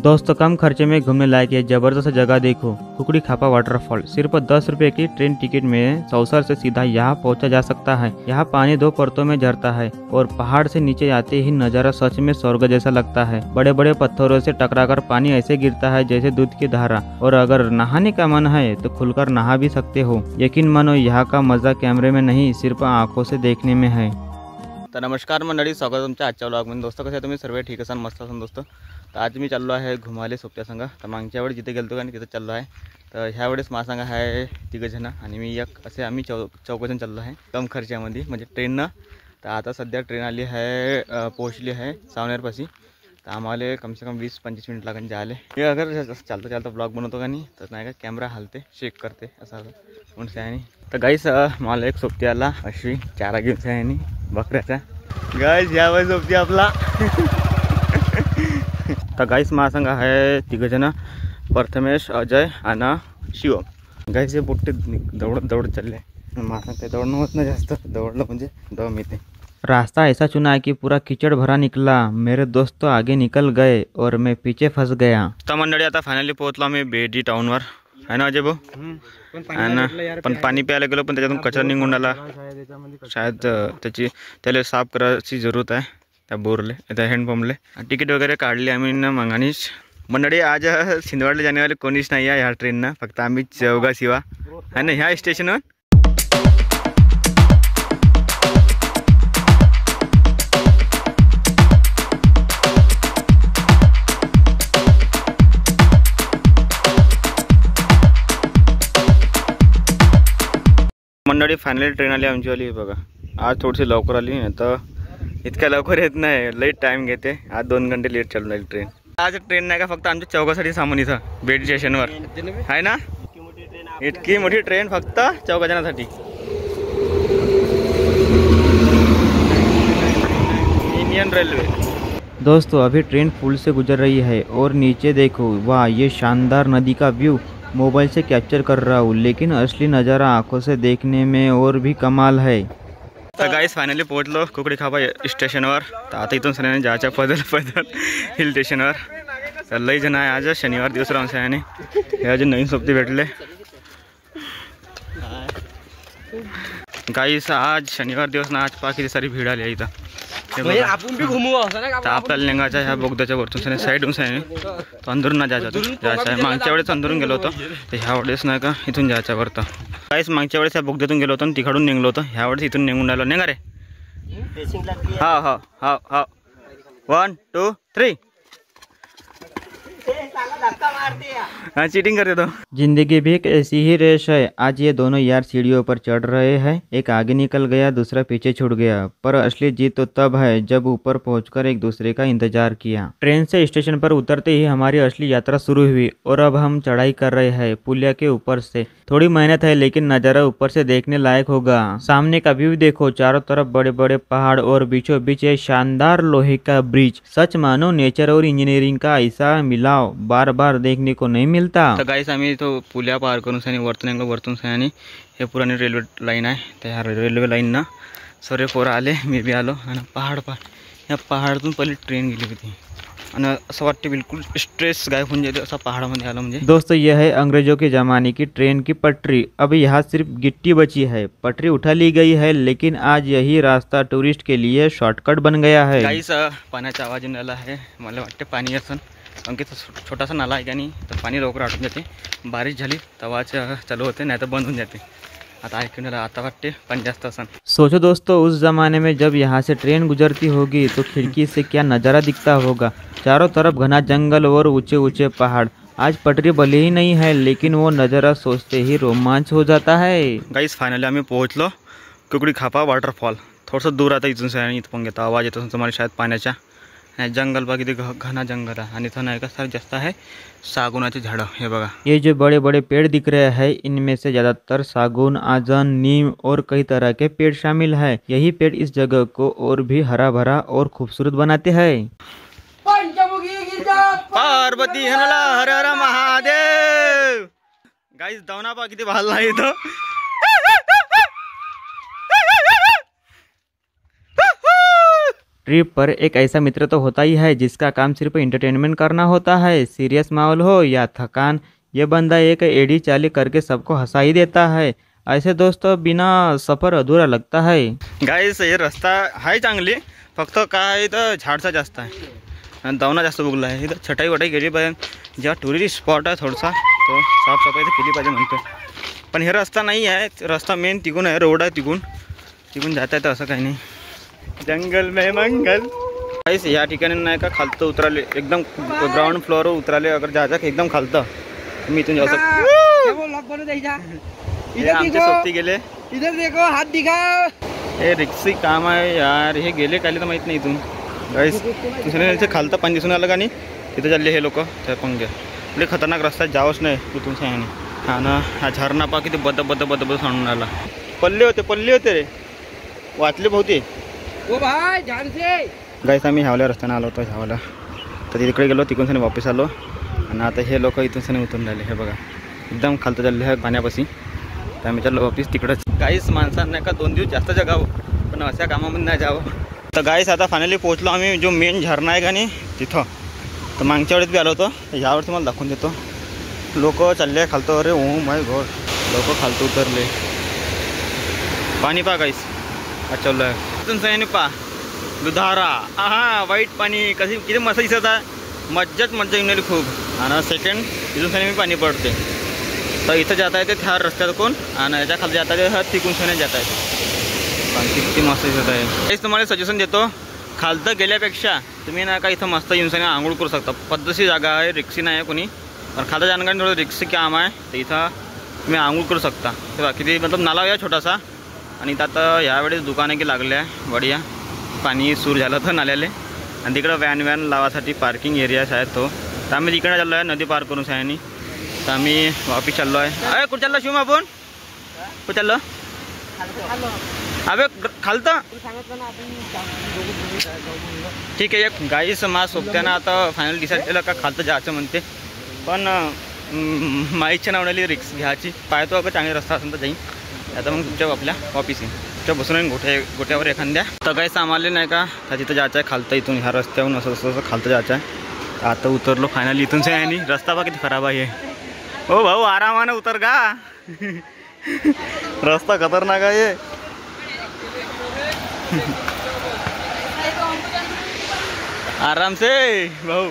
दोस्तों कम खर्चे में घूमने लायक ये जबरदस्त जगह देखो, कुकड़ी खापा वाटरफॉल। सिर्फ 10 रुपए की ट्रेन टिकट में सौसर से सीधा यहाँ पहुँचा जा सकता है। यहाँ पानी 2 परतों में झरता है और पहाड़ से नीचे आते ही नजारा सच में स्वर्ग जैसा लगता है। बड़े बड़े पत्थरों से टकराकर पानी ऐसे गिरता है जैसे दूध की धारा, और अगर नहाने का मन है तो खुलकर नहा भी सकते हो। यकीन मानो यहाँ का मजा कैमरे में नहीं, सिर्फ आंखों से देखने में है। तर नमस्कार मंडळी, स्वागत तुमच्या आजच्या व्लॉगमध्ये। दोस्तों कसे तुम्ही सर्व ठीक असाल, मस्त असाल दोस्तों। तर आज मी चाललो आहे घुमाले सोबत्या संघ। तर मागच्या वेळेस जिथे गेलतो आणि तिथे चाललो आहे, तर ह्या वेळेस माझा संघ आहे 3 जण आणि मी एक असे आम्ही चौघजण चाललो आहे कम खर्चामध्ये, म्हणजे ट्रेननं। तर आता सध्या ट्रेन आली आहे, पोहोचली आहे सावनेरपाशी। तर आम्हाला कम से कम 20-25 मिनिट लागेल जायला। हे अगर चालता चालता ब्लॉग बनवतो का नाही तर नाही का कॅमेरा हलते, शेक करते असं म्हणून आहे। तर गाईस मला एक सोबती आला अश्विन, चारा घेऊन आहे बकऱ्याचा। गाईस यावेळेस सोबती आपला तर गाईस महासंघ आहे 3 जण, प्रथमेश, अजय आणि शिव। गाईस हे पोट्टे दौड़त चालले, महासंघ ते दौड़णं होत नाही जास्त, दौड़लं म्हणजे दम येते। रास्ता ऐसा चुना है कि पूरा कीचड़ भरा निकला। मेरे दोस्त तो आगे निकल गए और मैं पीछे फंस गया। तर मंडळी आता फायनली पोहोचलो आम्ही बेडी टाउनवर, है ना अजय भाऊ? पण पाणी प्यायला गेलो पण त्याच्यातून कचरा निघून आला, शायद त्याला साफ करायची जरूरत आहे त्या बोरले, त्या हँडपंपले। तिकीट वगैरे काढली आम्ही ना मंगानीच। मंडळी आज शिंदवाडला जाण्यावाले कोणीच नाही आहे ह्या ट्रेननं, फक्त आम्ही चौघा शिवा आहे ना ह्या स्टेशनवर। मंडळी फायनली ट्रेन आली आमचीवाली बघा। आज थोडीशी लवकर आली, तर इतक्या लवकर येत नाही, लेट टाइम घेते। आज 2 घंटे लेट चालून राहील ट्रेन। आज ट्रेन नाही का फक्त आमच्या चौघासाठी सामान इथं बेड स्टेशनवर आहे ना, इतकी मोठी ट्रेन फक्त 4 जणांसाठी। Indian railway. दोस्तों अभी ट्रेन पुल से गुजर रही है और नीचे देखो, वाह ये शानदार नदी का व्यू मोबाइल से कैप्चर कर रहा हूँ, लेकिन असली नज़ारा आंखों से देखने में और भी कमाल है। तर गाईस फायनली पोहोचलो कुकड़ी खापा स्टेशनवर। तर आता इथून सगळ्यांनी जायचं पैदल हिल स्टेशनवर। तर लई जण आहे, आज शनिवार दिवस राहून सगळ्यांनी हे अजून नवीन सोबती भेटले। गाईस आज शनिवार दिवस ना, आज पहा किती सारी भीड़ आली आहे इथं। आपण भी घुमू तर आपल्याला निघायचं ह्या बोगद्याच्या वरतून साईडून तो अंदरून ना जायचं आहे। मागच्या वेळेस अंदरून गेलो होतो, तर ह्या वेळेस नाही का इथून जायचं वरतं। काहीच मागच्या वेळेस ह्या बोगद्यातून गेलो होतो आणि तिकडून निघलो होतो, ह्या वेळेस इथून निघून राहिलो। निघा रे, हा हा हा हा 1 2 3 हाँ चीटिंग करते तो। जिंदगी भी एक ऐसी ही रेस है। आज ये दोनों यार सीढ़ियों पर चढ़ रहे हैं, एक आगे निकल गया, दूसरा पीछे छूट गया। पर असली जीत तो तब है जब ऊपर पहुंचकर एक दूसरे का इंतजार किया। ट्रेन से स्टेशन पर उतरते ही हमारी असली यात्रा शुरू हुई और अब हम चढ़ाई कर रहे हैं पुलिया के ऊपर से। थोड़ी मेहनत है लेकिन नज़ारा ऊपर से देखने लायक होगा। सामने का व्यू देखो, चारों तरफ बड़े बड़े पहाड़ और बीचों बीच एक शानदार लोहे का ब्रिज। सच मानो नेचर और इंजीनियरिंग का ऐसा मिलाव बार बार देखने को नहीं मिलता। तर गाईस आम्ही तो पुलिया पार करून सनी वरतून निघलो, वरतून सनी हे पुराणी रेल्वे लाईन आहे, त्या रेल्वे लाईनना सर्व पोरं आले, मी बी आलो आणि पहाड़ या पहाड़ातून पहिली ट्रेन गेली होती आणि असं वाटते बिल्कुल स्ट्रेस गायब होऊन जाते असं पहाड़ामध्ये आलं म्हणजे। दोस्तों यह है अंग्रेजों के ज़माने की ट्रेन की पटरी। अब यहाँ सिर्फ गिट्टी बची है, पटरी उठा ली गई है, लेकिन आज यही रास्ता टूरिस्ट के लिए शॉर्टकट बन गया है। गाईस पाण्याचा आवाज येऊन आला आहे, मला वाटते पाणी असन, अंकित छोटासा नाला आहे का नाही, तर पाणी लवकर आटून जाते। बारिश झाली तवाच चालू होते, नाही तर बंद होऊन जाते। आता ऐकून आता वाटते पाणी जास्त असन। सोचो दोस्तों उस जमाने में जब यहाँ से ट्रेन गुजरती होगी तो खिड़की से क्या नज़ारा दिखता होगा। चारों तरफ घना जंगल और ऊंचे ऊंचे पहाड़। आज पटरी भले ही नहीं है, लेकिन वो नज़ारा सोचते ही रोमांच हो जाता है। गाईस फायनली आम्ही पोहोचलो कुकड़ी खापा वाटरफॉल। थोडंसं दूर आता इथून सगळ्यांनी इथं पण घेता आवाज येतो तुम्हाला शायद पाण्याचा। जंगल बघा किती घना जंगल आहे आणि इथं नाही का सर जास्त आहे सागुनाचे झाडं। हे बघा ये जो बड़े बड़े पेड़ दिख रहे हैं, इनमें से ज़्यादातर सागौन, आजन, नीम और कई तरह के पेड़ शामिल हैं। यही पेड़ इस जगह को और भी हरा भरा और खूबसूरत बनाते हैं। पार्वती हर हर महादेव। गाईस दवना पा किती भाला आहे इथं। ट्रिप पर एक ऐसा मित्र तो होता ही है जिसका काम सिर्फ एंटरटेनमेंट करना होता है। सीरियस माहौल हो या थकान, ये बंदा एक एडी चाली करके सबको हंसा ही देता है। ऐसे दोस्तों बिना सफर अधूरा लगता है। गाईस हे रस्ता आहे चांगली, फक्त काय इथं झाडचा जास्त आहे आणि दवना जास्त बुगला आहे. इथं छटाई वटाई केली पाहिजे. जेव्हा टुरिस्ट स्पॉट आहे थोडासा तो साफसफाई तर केली पाहिजे म्हणतो. पण हे रस्ता नाही आहे, रस्ता मेन तिकून आहे, रोड आहे तिकून जाता येतं असं काही नाही. जंगल में मंगल. गाईस या ठिकाणी नाही का खालतं उतराले, एकदम ग्राउंड फ्लोअर उतराले अगर जायचं एकदम खालतं मी इथून जाऊ शकतो. आमचे सोबती गेले. इधर देखो, हाथ दिखाओ. हे रिक्सी काम आहे यार. हे गेले काय तर माहीत नाही इथून. गाईस दुसऱ्या खालतं पाणी दिसून आलं का नाही, तिथं चालले हे लोक. त्या पंगे म्हणजे खतरनाक रस्ता, जावंच नाही इथून सांगणे. हा ना, हा झरणा पा किती बद बद बद बद सांगून आला. पल्ले होते रे, वाचले बहुते. ओ भाई ध्यान से. गाईस आम्ही ह्यावल्या रस्त्यानं आलो होतो ह्यावाला, तर तिकडे गेलो, तिकडून सनी वापस आलो. आणि आता हे लोक इथून सनी उतरून राहिले. हे बघा एकदम खालतं चालले आहे पाण्यापाशी. तर आम्ही चाललो वापस तिकडंच. गाईस माणसांना नाही का 2 दिवस जास्त जगावं, पण अशा कामामध्ये नाही जावं. तर गाईस आता फायनली पोहोचलो आम्ही जो मेन झरणा आहे का नाही तिथं. तर मागच्या वेळेस बी आलो होतो, यावर तुम्हाला दाखवून देतो. लोक चालले खालतं. अरे ओ माय गॉड, लोक खालतं उतरले. पाणी पा गाईस, अच्छा आहे तिथून सनी पा दुधारा. हा व्हाईट पाणी कशी किती मस्त दिसत आहे. मज्जा येऊन राहिली खूप. आणि सेकंड तिथून सनी मी पाणी पडते. तर इथं जाता येते ह्या रस्त्यात कोण, आणि याच्या खाली जाता येते तिकून सोने जाता येते. पाणी किती मस्त दिसत आहे. हेच तुम्हाला सजेशन देतो, खालतं गेल्यापेक्षा तुम्ही ना का इथं मस्त येऊन सनी आंघोळ करू शकता. पद्धतशीर जागा आहे, रिक्सी नाही आहे कोणी. पण खालतं जाणं थोडं रिक्सी काम आहे, तर इथं तुम्ही आंघोळ करू शकता. तेव्हा किती मतलब नाला या छोटासा. आणि इथं आता यावेळेस दुकाने की लागले आहे बढिया. पाणी सूर झालं तर नाल्याले. आणि तिकडं व्हॅन लावासाठी पार्किंग एरिया आहे तो. तर आम्ही तिकडे चाललो आहे नदी पार करून शाळेनी. तर आम्ही वापिस चाललो आहे. अरे कुठं चाललो शिव आपण, कुठं चाललो? अबे खालतं ठीक आहे. एक गाईस मा सोबत्यानं आता फायनल डिसाईड केलं का खालतं जायचं म्हणते. पण माईच्या नावण्याली रिक्स घ्यायची. पाहतो अगं चांगले रस्ता असेल तर जाईन. आता मग तुमच्या आपल्या वापिस येईन. तुमच्या बसून गोट्यावर एखाद्या. तर गाईस आम्हाला नाही का तर तिथं जायचं आहे खालतं. इथून ह्या रस्त्यावरून असं खालतं जायचं आहे. आता उतरलो फायनली इथून से आहे. रस्ता बा किती खराब आहे. हो भाऊ आरामानं उतर का. रस्ता खतरनाक आहे. आराम से भाऊ.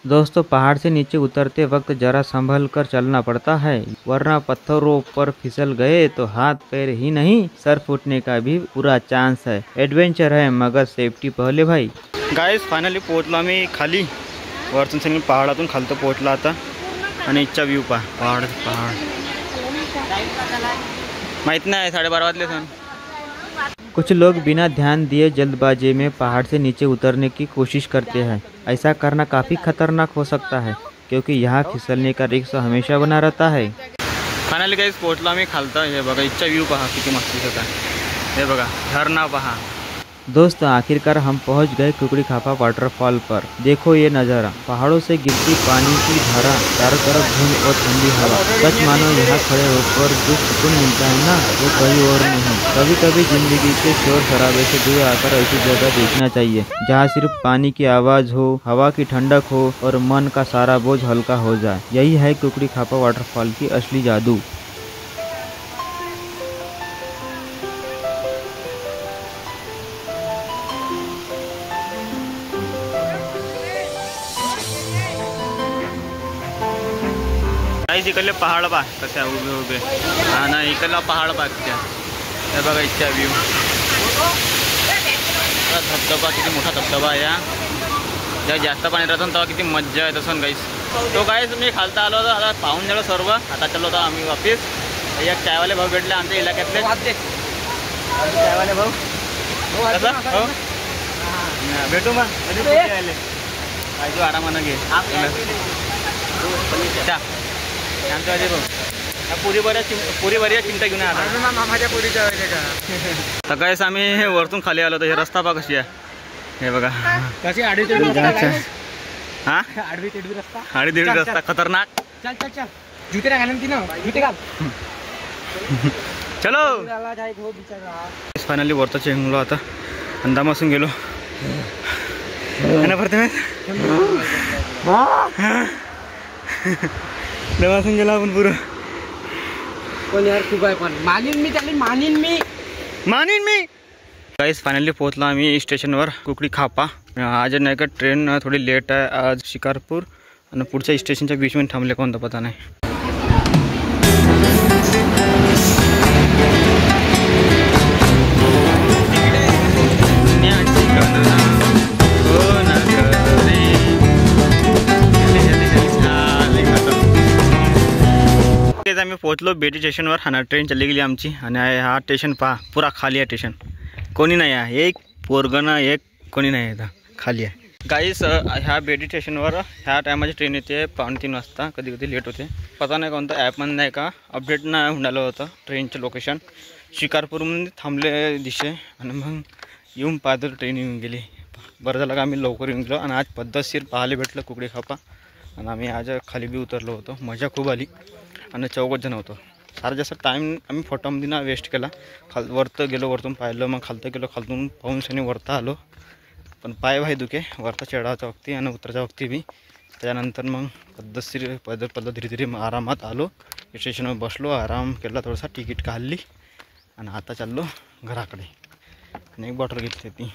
दोस्तों पहाड़ से नीचे उतरते वक्त जरा संभल कर चलना पड़ता है, वरना पत्थरों पर फिसल गए तो हाथ पैर ही नहीं सर फूटने का भी पूरा चांस है. एडवेंचर है मगर सेफ्टी पहले भाई. गाईस फायनली पोहोचलो आम्ही खाली. वरतून सगळी पहाडातून खालतं पोहोचलो आता. आणि इच्छा व्ह्यू पहा, पहाड माहीत नाही 12:30 वाजले सण. कुछ लोग बिना ध्यान दिए जल्दबाजी में पहाड़ से नीचे उतरने की कोशिश करते हैं. ऐसा करना काफ़ी खतरनाक हो सकता है क्योंकि यहाँ फिसलने का रिस्क हमेशा बना रहता है. फायनली गाईस पोहोचलो आम्ही खालतं. हे बघा इच्छा व्ह्यू पहा किती मस्त दिसत आहे. हे बघा झरणा पहा. दोस्तों आखिरकार हम पहुंच गए कुकड़ी खापा वाटरफॉल पर. देखो ये नज़ारा, पहाड़ों से गिरती पानी की धारा, चारों तरफ धुंध और ठंडी हवा. सच मानो यहाँ खड़े होकर जो सुकून मिलता है ना वो कहीं और नहीं. कभी कभी जिंदगी के शोर शराबे से दूर आकर ऐसी जगह देखना चाहिए जहाँ सिर्फ पानी की आवाज़ हो, हवा की ठंडक हो और मन का सारा बोझ हल्का हो जाए. यही है कुकड़ी खापा वाटरफॉल की असली जादू. गाईस इकडले पहाड बा कशा उभे. हा ना इकडला पहाड बा त्या. हे बघा इच्छा व्ह्यू. धबधबा किती मोठा धबधबा आहे. जेव्हा जास्त पाणी राहतं तेव्हा किती मज्जा येत असं गाईस. तो गाईस मी खालता आलो होतो. आता पाहून झालं सर्व. आता चाललो होतो आम्ही वापिस. एक चायवाले भाऊ भेटले आमच्या इलाक्यातले. चायवाले भाऊ कसं हो भेटू मग आले पाहिजे आरामानं घे. आमच्या भाऊ पुरी बऱ्या चिंता घेऊन आला मामाच्या पुरीच्या. तर गाईस आम्ही हे वरतून खाली आलो होतो. हे रस्ता पहा कशी आहे. हे बघा कशी आडवी तेडवी रस्ता. हा आडवी तेडवी रस्ता. आडवी रस्ता खतरनाक. चल चल चल जूते घालून ती ना जूते घाल. चलो फायनली वरतं चेंगलो आता. आणि दमासून गेलो ना प्रथमेश. दमासून गेलो आपण पुरं. पण यार खूप आहे, पण मानीन मी. गाइस फायनली पोहोचलो आम्ही स्टेशनवर कुकडी खापा. आज नाही का ट्रेन थोडी लेट आहे आज शिकारपूर आणि पुढच्या स्टेशनच्या बीचमध्ये थांबले कोणता पता नाही. आम्ही पोहोचलो बेटी स्टेशनवर. हा ट्रेन चालली गेली आमची आणि हा स्टेशन पहा पुरा खाली आहे. स्टेशन कोणी नाही आहे, एक पोरगणं एक कोणी नाही आहे, खाली आहे. गाईस ह्या बेटी स्टेशनवर ह्या टायमाची ट्रेन येते 2:30 वाजता. कधी कधी लेट होते. पता नाही कोणतं ॲपमध्ये नाही का अपडेट नाही हुंडालं होतं ट्रेनचं लोकेशन. शिकारपूरमध्ये थांबले दिशे आणि मग येऊन पाहतो ट्रेन येऊन गेली. बरं झालं का आम्ही लवकर येऊन गेलो आणि आज पद्धतशीर पाहायला भेटलं कुकडी खापा. आणि आम्ही आज खाली बी उतरलो होतो. मजा खूप आली आणि 4 जण होतो. सारा जास्त टाईम आम्ही फोटोमध्ये ना वेस्ट केला. वरतं गेलो, वरतून पाहिलं, मग खालतं गेलो, खालतून पाहून शनी वरता आलो. पण पाय भाई दुखे वरता चढायच्या वक्ती आणि उतरायच्या वक्ती बी. त्यानंतर मग पद्धतशीर धीरे धीरे आरामात आलो. स्टेशनवर बसलो, आराम केला, थोडासा तिकीट काढली आणि आता चाललो घराकडे. आणि एक बॉटल घेतली ती.